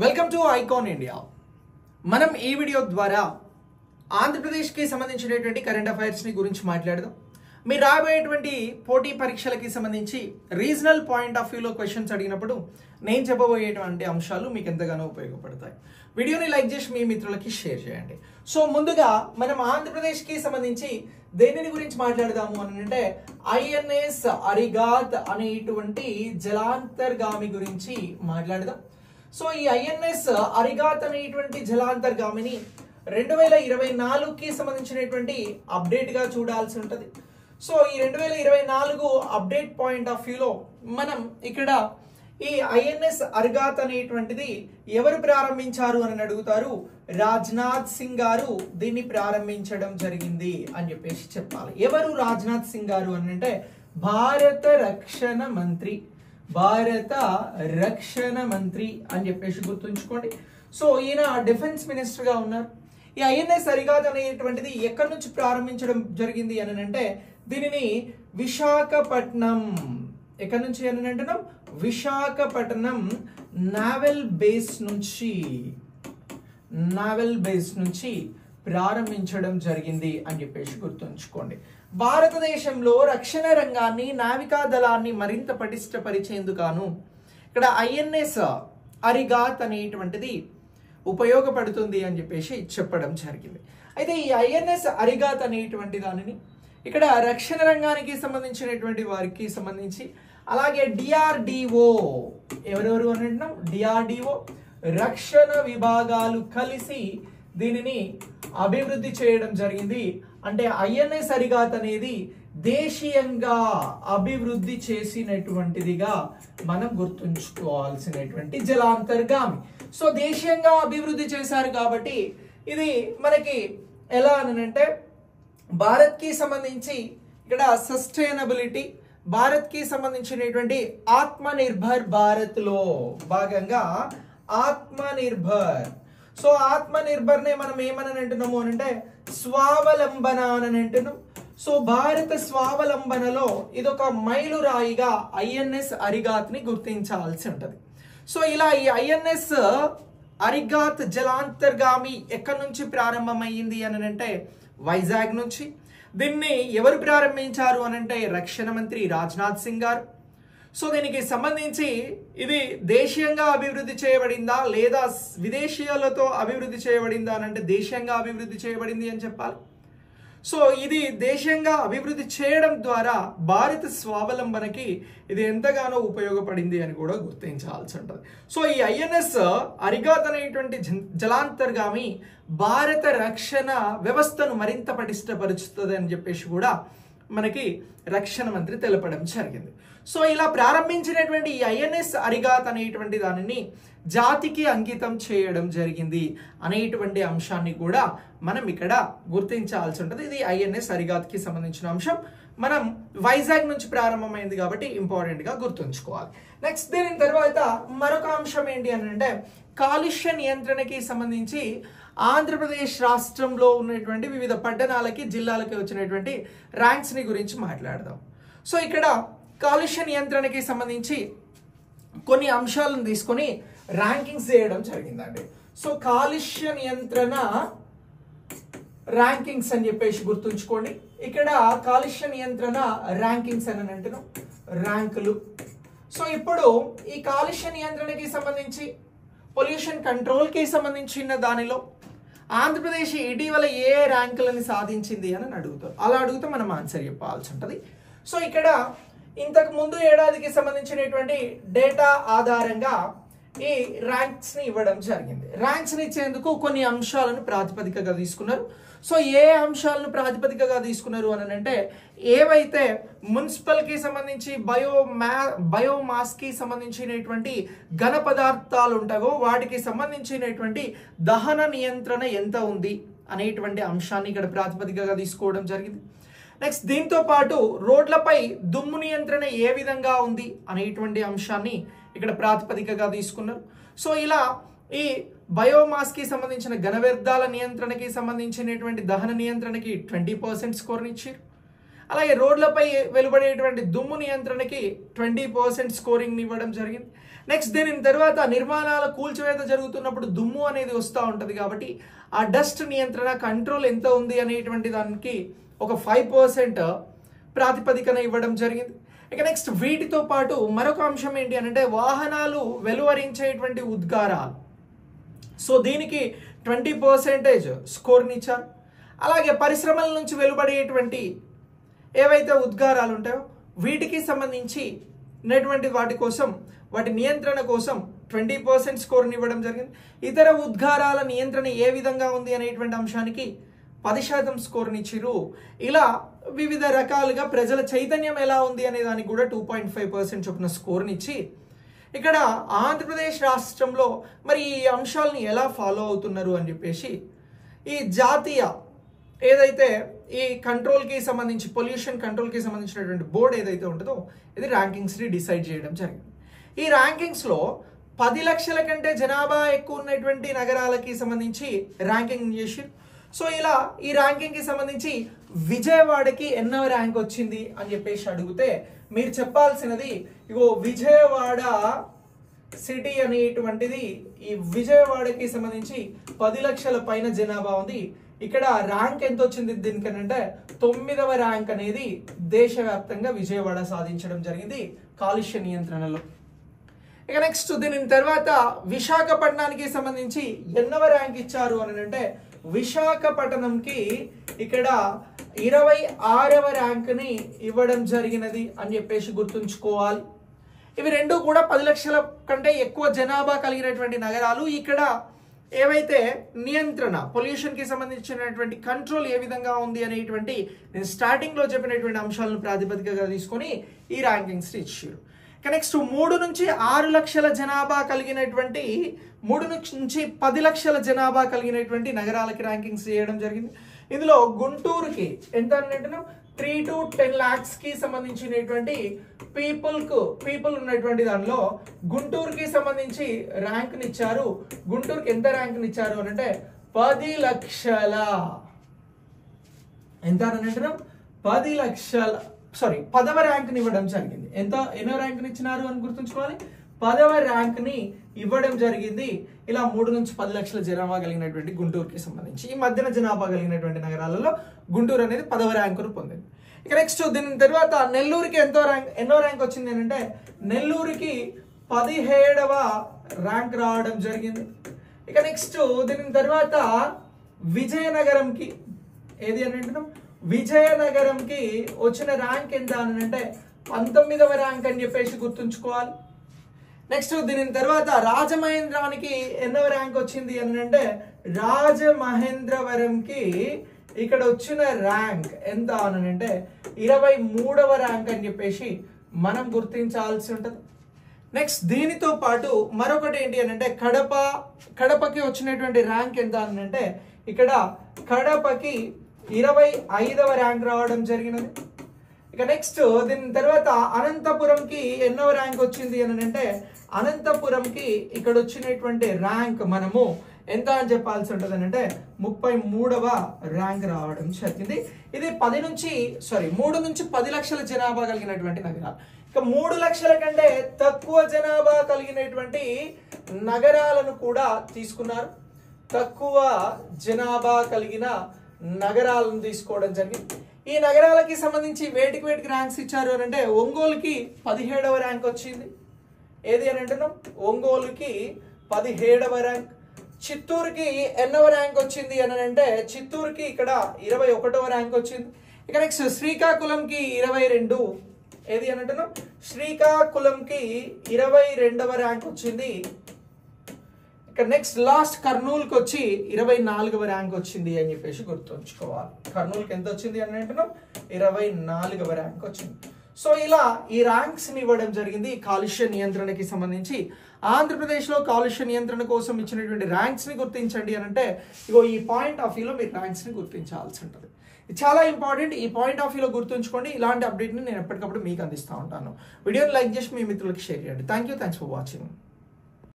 Welcome to icon India. మనం ఈ video ద్వారా ఆంధ్రప్రదేశ్కి సంబంధించినటువంటి కరెంట్ అఫైర్స్ని గురించి మాట్లాడదాం. మీరు రాబోయేటువంటి పోటీ పరీక్షలకి సంబంధించి రీజనల్ పాయింట్ ఆఫ్ వ్యూలో క్వశ్చన్స్ అడిగినప్పుడు నేను చెప్పబోయేటువంటి అంశాలు మీకు ఎంతగానో ఉపయోగపడతాయి. వీడియోని లైక్ చేసి మీ మిత్రులకి షేర్ చేయండి. సో ముందుగా మనం ఆంధ్రప్రదేశ్కి సంబంధించి దేనిని గురించి మాట్లాడదాము అని అంటే ఐఎన్ఎస్ అరిగాత్ అనేటువంటి జలాంతర్గామి గురించి మాట్లాడదాం. సో ఈ ఐఎన్ఎస్ అరిగాత్ అనేటువంటి జలాంతర్గామిని 2024కి సంబంధించినటువంటి అప్డేట్ గా చూడాల్సి ఉంటుంది. సో ఈ 2024 అప్డేట్ పాయింట్ ఆఫ్ వ్యూలో మనం ఇక్కడ ఈ ఐఎన్ఎస్ అరిగాత్ అనేటువంటిది ఎవరు ప్రారంభించారు అని అడుగుతారు. రాజ్నాథ్ సింగ్ గారు దీన్ని ప్రారంభించడం జరిగింది అని చెప్పేసి చెప్పాలి. ఎవరు రాజ్నాథ్ సింగ్ గారు అని అంటే భారత రక్షణ మంత్రి అని చెప్పేసి గుర్తుంచుకోండి. సో ఈయన డిఫెన్స్ మినిస్టర్ గా ఉన్నారు. ఈ ఐఎన్ఎస్ అరిగాత్ అనేటువంటిది ఎక్కడి నుంచి ప్రారంభించడం జరిగింది అని అంటే దీనిని విశాఖపట్నం, ఎక్కడి నుంచి అని అంటున్నాం, విశాఖపట్నం నావల్ బేస్ నుంచి ప్రారంభించడం జరిగింది అని చెప్పేసి గుర్తుంచుకోండి. భారతదేశంలో రక్షణ రంగాన్ని, నావికా దళాన్ని మరింత పటిష్టపరిచేందుకు ఇక్కడ ఐఎన్ఎస్ అరిగాత్ అనేటువంటిది ఉపయోగపడుతుంది అని చెప్పేసి చెప్పడం జరిగింది. అయితే ఈ ఐఎన్ఎస్ అరిగాత్ అనేటువంటి దానిని ఇక్కడ రక్షణ రంగానికి సంబంధించినటువంటి వారికి సంబంధించి, అలాగే డిఆర్డిఓ, ఎవరెవరు అని అంటున్నాం, డిఆర్డిఓ రక్షణ విభాగాలు కలిసి దీనిని అభివృద్ధి చేయడం జరిగింది. అంటే ఐఎన్ఎస్ అరిగాత్ అనేది దేశీయంగా అభివృద్ధి చేసినటువంటిదిగా మనం గుర్తుంచుకోవాల్సినటువంటి జలాంతర్గామి. సో దేశీయంగా అభివృద్ధి చేశారు కాబట్టి ఇది మనకి ఎలా అని అంటే భారత్కి సంబంధించి ఇక్కడ సస్టైనబిలిటీ, భారత్కి సంబంధించినటువంటి ఆత్మనిర్భర్ భారత్ లో భాగంగా ఆత్మనిర్భర్. సో ఆత్మనిర్భర్ నే మనం ఏమని అంటున్నాము అని అంటే స్వావలంబన అని అంటున్నాం. సో భారత స్వావలంబనలో ఇదొక మైలురాయిగా ఐఎన్ఎస్ అరిగాత్ ని గుర్తించాల్సి ఉంటుంది. సో ఇలా ఈ ఐఎన్ఎస్ అరిగాత్ జలాంతర్గామి ఎక్కడి నుంచి ప్రారంభమైంది అని అంటే వైజాగ్ నుంచి. దీన్ని ఎవరు ప్రారంభించారు అని అంటే రక్షణ మంత్రి రాజ్నాథ్ సింగ్ గారు. సో దీనికి సంబంధించి ఇది దేశీయంగా అభివృద్ధి చేయబడిందా లేదా విదేశీయాలతో అభివృద్ధి చేయబడిందా అని అంటే దేశీయంగా అభివృద్ధి చేయబడింది అని చెప్పాలి. సో ఇది దేశీయంగా అభివృద్ధి చేయడం ద్వారా భారత స్వావలంబనకి ఇది ఎంతగానో ఉపయోగపడింది అని కూడా గుర్తించాల్సి ఉంటుంది. సో ఈ ఐఎన్ఎస్ అరిగాత్ అనేటువంటి జలాంతర్గామి భారత రక్షణ వ్యవస్థను మరింత పటిష్టపరుచుతుంది అని చెప్పేసి కూడా మనకి రక్షణ మంత్రి తెలపడం జరిగింది. సో ఇలా ప్రారంభించినటువంటి ఈ ఐఎన్ఎస్ అరిగాత్ అనేటువంటి దానిని జాతికి అంకితం చేయడం జరిగింది అనేటువంటి అంశాన్ని కూడా మనం ఇక్కడ గుర్తించాల్సి ఉంటుంది. ఇది ఐఎన్ఎస్ అరిగాత్కి సంబంధించిన అంశం. మనం వైజాగ్ నుంచి ప్రారంభమైంది కాబట్టి ఇంపార్టెంట్ గా గుర్తుంచుకోవాలి. నెక్స్ట్ దీని తర్వాత మరొక అంశం ఏంటి అని అంటే కాలుష్య నియంత్రణకి సంబంధించి ఆంధ్రప్రదేశ్ రాష్ట్రంలో ఉన్నటువంటి వివిధ పట్టణాలకి, జిల్లాలకి వచ్చినటువంటి ర్యాంక్స్ ని గురించి మాట్లాడదాం. సో ఇక్కడ కాలుష్య నియంత్రణకి సంబంధించి కొన్ని అంశాలను తీసుకొని ర్యాంకింగ్స్ చేయడం జరిగిందండి. సో కాలుష్య నియంత్రణ ర్యాంకింగ్స్ అని చెప్పేసి గుర్తుంచుకోండి. ఇక్కడ కాలుష్య నియంత్రణ ర్యాంకింగ్స్ అని అంటున్నాం, ర్యాంకులు. సో ఇప్పుడు ఈ కాలుష్య నియంత్రణకి సంబంధించి, పొల్యూషన్ కంట్రోల్ కి సంబంధించిన దానిలో ఆంధ్రప్రదేశ్ ఇటీవల ఏ ర్యాంకులను సాధించింది అని అడుగుతారు. అలా అడిగితే మనం ఆన్సర్ చెప్పాల్సి ఉంటుంది. సో ఇక్కడ ఇంతకు ముందు ఏడాదికి సంబంధించినటువంటి డేటా ఆధారంగా ఈ ర్యాంక్స్ ని ఇవ్వడం జరిగింది. ర్యాంక్స్ ని ఇచ్చేందుకు కొన్ని అంశాలను ప్రాతిపదికగా తీసుకున్నారు. సో ఏ అంశాలను ప్రాతిపదికగా తీసుకున్నారు అని అంటే ఏవైతే మున్సిపల్ కి సంబంధించి బయోమాస్ కి సంబంధించినటువంటి ఘన పదార్థాలు ఉంటాయో వాటికి సంబంధించినటువంటి దహన నియంత్రణ ఎంత ఉంది అనేటువంటి అంశాన్ని ఇక్కడ ప్రాతిపదికగా తీసుకోవడం జరిగింది. నెక్స్ట్ దీంతో పాటు రోడ్లపై దుమ్ము నియంత్రణ ఏ విధంగా ఉంది అనేటువంటి అంశాన్ని ఇక్కడ ప్రాతిపదికగా తీసుకున్నారు. సో ఇలా ఈ బయోమాస్ కి సంబంధించిన ఘన వ్యర్థాల నియంత్రణకి సంబంధించినటువంటి దహన నియంత్రణకి 20% స్కోర్ని ఇచ్చారు. అలాగే రోడ్లపై వెలువడేటువంటి దుమ్ము నియంత్రణకి 20% స్కోరింగ్ ఇవ్వడం జరిగింది. నెక్స్ట్ దీని తర్వాత నిర్మాణాల కూల్చివేత జరుగుతున్నప్పుడు దుమ్ము అనేది వస్తూ ఉంటుంది కాబట్టి ఆ డస్ట్ నియంత్రణ కంట్రోల్ ఎంత ఉంది అనేటువంటి దానికి ఒక 5% ప్రాతిపదికన ఇవ్వడం జరిగింది. ఇక నెక్స్ట్ వీటితో పాటు మరొక అంశం ఏంటి అంటే వాహనాలు వెలువరించేటువంటి ఉద్గారాలు. సో దీనికి 20% స్కోర్ని ఇచ్చారు. అలాగే పరిశ్రమల నుంచి వెలువడేటువంటి ఏవైతే ఉద్గారాలు ఉంటాయో వీటికి సంబంధించి వాటి కోసం వాటి నియంత్రణ కోసం 20% స్కోర్ని ఇవ్వడం జరిగింది. ఇతర ఉద్గారాల నియంత్రణ ఏ విధంగా ఉంది అనేటువంటి అంశానికి 10% స్కోర్ని ఇచ్చిరు. ఇలా వివిధ రకాలుగా ప్రజల చైతన్యం ఎలా ఉంది అనే దానికి కూడా 2.5% చొప్పున స్కోర్ని ఇచ్చి ఇక్కడ ఆంధ్రప్రదేశ్ రాష్ట్రంలో మరి ఈ అంశాలని ఎలా ఫాలో అవుతున్నారు అని చెప్పేసి ఈ జాతీయ ఏదైతే ఈ కంట్రోల్కి సంబంధించి పొల్యూషన్ కంట్రోల్కి సంబంధించినటువంటి బోర్డు ఏదైతే ఉంటుందో ఇది ర్యాంకింగ్స్ని డిసైడ్ చేయడం జరిగింది. ఈ ర్యాంకింగ్స్లో 10 లక్షల కంటే జనాభా ఎక్కువ ఉన్నటువంటి నగరాలకి సంబంధించి ర్యాంకింగ్ చేసి సో ఇలా ఈ ర్యాంకింగ్కి సంబంధించి విజయవాడకి ఎన్నో ర్యాంక్ వచ్చింది అని చెప్పేసి అడిగితే మీరు చెప్పాల్సినది ఇగో విజయవాడ సిటీ అనేటువంటిది ఈ విజయవాడకి సంబంధించి 10 లక్షల పైన జనాభా ఉంది. ఇక్కడ ర్యాంక్ ఎంత వచ్చింది దీనికనంటే 9వ ర్యాంక్ అనేది దేశవ్యాప్తంగా విజయవాడ సాధించడం జరిగింది కాలుష్య నియంత్రణలో. ఇక నెక్స్ట్ దీని తర్వాత విశాఖపట్నానికి సంబంధించి ఎన్నవ ర్యాంక్ ఇచ్చారు అని అంటే విశాఖపట్నంకి ఇక్కడ 26వ ర్యాంక్ని ఇవ్వడం జరిగినది అని చెప్పేసి గుర్తుంచుకోవాలి. ఇవి రెండు కూడా 10 లక్షల కంటే ఎక్కువ జనాభా కలిగినటువంటి నగరాలు. ఇక్కడ ఏవైతే నియంత్రణ పొల్యూషన్కి సంబంధించినటువంటి కంట్రోల్ ఏ విధంగా ఉంది అనేటువంటి నేను స్టార్టింగ్లో చెప్పినటువంటి అంశాలను ప్రాతిపదికగా తీసుకొని ఈ ర్యాంకింగ్స్ ఇచ్చారు. నెక్స్ట్ 3 నుంచి 6 లక్షల జనాభా కలిగినటువంటి 3 నుంచి 10 లక్షల జనాభా కలిగినటువంటి నగరాలకి ర్యాంకింగ్స్ చేయడం జరిగింది. ఇందులో గుంటూరుకి ఎంత అంటే 3 to 10 lakhs కి సంబంధించినటువంటి పీపుల్ ఉన్నటువంటి దానిలో గుంటూరుకి సంబంధించి ర్యాంక్ని ఇచ్చారు. గుంటూరుకి ఎంత ర్యాంక్ని ఇచ్చారు అని అంటే 10 లక్షల ఎంత అని అంటే 10 లక్షల 10వ ర్యాంక్ని ఇవ్వడం జరిగింది. ఎన్నో ర్యాంక్ని ఇచ్చినారు అని గుర్తుంచుకోవాలి, 10వ ర్యాంక్ని ఇవ్వడం జరిగింది. ఇలా 3 నుంచి 10 లక్షల జనాభా కలిగినటువంటి గుంటూరుకి సంబంధించి ఈ మధ్యన జనాభా కలిగినటువంటి నగరాలలో గుంటూరు అనేది 10వ ర్యాంకును పొందింది. ఇక నెక్స్ట్ దీని తర్వాత నెల్లూరుకి ఎన్నో ర్యాంక్ వచ్చింది అని అంటే నెల్లూరుకి 17వ ర్యాంక్ రావడం జరిగింది. ఇక నెక్స్ట్ దీని తర్వాత విజయనగరంకి ఏది అని అంటున్నాం విజయనగరంకి వచ్చిన ర్యాంక్ ఎంత అని అంటే 19వ ర్యాంక్ అని చెప్పేసి గుర్తుంచుకోవాలి. నెక్స్ట్ దీని తర్వాత రాజమహేంద్రానికి ఎన్నో ర్యాంక్ వచ్చింది అని అంటే రాజమహేంద్రవరంకి ఇక్కడ వచ్చిన ర్యాంక్ ఎంత అని అంటే 23వ ర్యాంక్ అని చెప్పేసి మనం గుర్తించాల్సి ఉంటుంది. నెక్స్ట్ దీనితో పాటు మరొకటి ఏంటి అని అంటే కడపకి వచ్చినటువంటి ర్యాంక్ ఎంత అని అంటే ఇక్కడ కడపకి 25వ ర్యాంక్ రావడం జరిగినది. ఇక నెక్స్ట్ దీని తర్వాత అనంతపురంకి ఎన్నో ర్యాంక్ వచ్చింది అని అంటే అనంతపురంకి ఇక్కడ వచ్చినటువంటి ర్యాంక్ మనము ఎంత అని చెప్పాల్సి ఉంటుంది అని అంటే 33వ ర్యాంక్ రావడం జరిగింది. ఇది 3 నుంచి 10 లక్షల జనాభా కలిగినటువంటి నగరాలు. ఇక 3 లక్షల కంటే తక్కువ జనాభా కలిగినటువంటి నగరాలను కూడా తీసుకున్నారు. తక్కువ జనాభా కలిగిన నగరాలను తీసుకోవడం జరిగింది. ఈ నగరాలకి సంబంధించి వేటికి ర్యాంక్స్ ఇచ్చారు అని అంటే ఒంగోలుకి 17వ ర్యాంక్ వచ్చింది. ఏది అని అంటున్నాం ఒంగోలుకి 17వ ర్యాంక్. చిత్తూరుకి ఎన్నవ ర్యాంక్ వచ్చింది అని అంటే చిత్తూరుకి ఇక్కడ 21వ ర్యాంక్ వచ్చింది. ఇక నెక్స్ట్ శ్రీకాకుళంకి 22 ఏది అని అంటున్నాం శ్రీకాకుళంకి 22వ ర్యాంక్ వచ్చింది. ఇక నెక్స్ట్ లాస్ట్ కర్నూలుకి వచ్చి 24వ ర్యాంక్ వచ్చింది అని చెప్పేసి గుర్తుంచుకోవాలి. కర్నూలుకి ఎంత వచ్చింది అని అంటున్నాం 24వ ర్యాంక్ వచ్చింది. సో ఇలా ఈ ర్యాంక్స్ని ఇవ్వడం జరిగింది కాలుష్య నియంత్రణకి సంబంధించి. ఆంధ్రప్రదేశ్లో కాలుష్య నియంత్రణ కోసం ఇచ్చినటువంటి ర్యాంక్స్ని గుర్తించండి అని అంటే ఇగో ఈ పాయింట్ ఆఫ్ వ్యూలో మీరు ర్యాంక్స్ని గుర్తించాల్సి ఉంటుంది. ఇది చాలా ఇంపార్టెంట్. ఈ పాయింట్ ఆఫ్ వ్యూలో గుర్తుంచుకోండి. ఇలాంటి అప్డేట్ని నేను ఎప్పటికప్పుడు మీకు అందిస్తూ ఉంటాను. వీడియోని లైక్ చేసి మీ మిత్రులకి షేర్ చేయండి. Thanks for watching.